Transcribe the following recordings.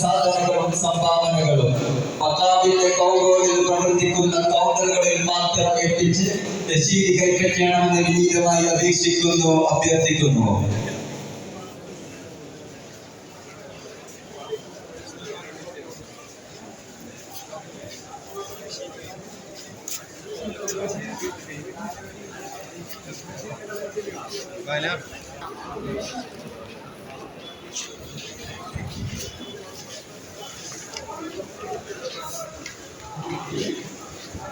സാധനങ്ങളും സംഭാവനകളും മക്കാബിന്റെ കൗഗോളിൽ പ്രവർത്തിക്കുന്ന കൗണ്ടറുകളിൽ മാത്രം എത്തിച്ച് രശീദ് കൈപ്പറ്റണമെന്ന് വിനീതമായി അപേക്ഷിക്കുന്നു, അഭ്യർത്ഥിക്കുന്നു.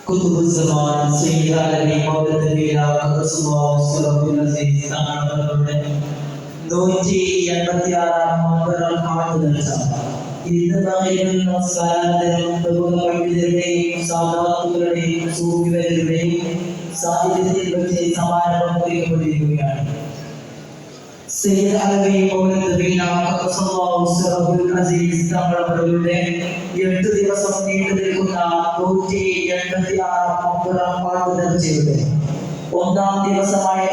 കുതുബ് സമാൻ സയ്യിദ് അലവി മൗലവി ഖുദ്ദുസുല്ലാഹു സ്വല്ലല്ലാഹു അലൈഹി തങ്ങളുടെ 186 മക്ബറൽ ഖാദിദ ഇന്നതായിരുന്നു നമസ്കാരവും പണ്ഡിതരുടെയും സാദാത്തുകളുടെയും സൂഫികളുടെയും സാഹിത്യത്തിൽ വെച്ച് സമാരംഭം ചെയ്യപ്പെട്ടിരിക്കുകയാണ്. സയ്യിദ് അലവി മൗലവി ഖുദ്ദുസുല്ലാഹു സ്വല്ലല്ലാഹു അലൈഹി തങ്ങളുടെ 8 ദിവസം നീണ്ടു നിൽക്കുന്ന 186 മക്ബറൽ ഖാദിദയുടെ ഒന്നാം ദിവസമായ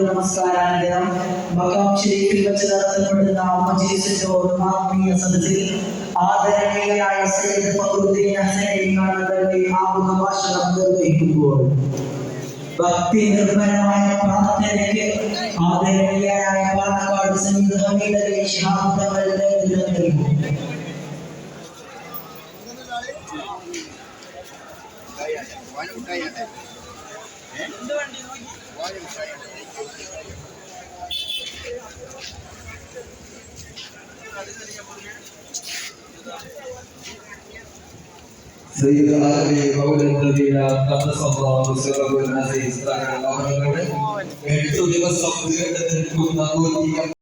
നമസ്കാരാനന്തരം മഖാം ഷരീഫിൽ വെച്ച് നടത്തപ്പെടുന്ന മജ്‌ലിസിന്റെ ആത്മീയ സദസ്സിൽ ആദരണീയനായ സയ്യിദ് ഫഖറുദ്ദീൻ ഹസനി തങ്ങളുടെ ആമുഖ ഭാഷണം നിർവഹിക്കുമ്പോൾ ഭക്തി നിർഭരമായ പ്രാർത്ഥനയ്ക്ക് ആദരണീയനായ പാണക്കാട് സയ്യിദ് ഹമീദ് അലി ശിഹാബ് തങ്ങളുടെ നേതൃത്വം നൽകും. സയ്യിദ് അലവി മൗലവി ഖുദ്ദുസുല്ലാഹു സ്വല്ലല്ലാഹു അലൈഹി തങ്ങളുടെ 8 ദിവസം നീണ്ടു നിൽക്കുന്ന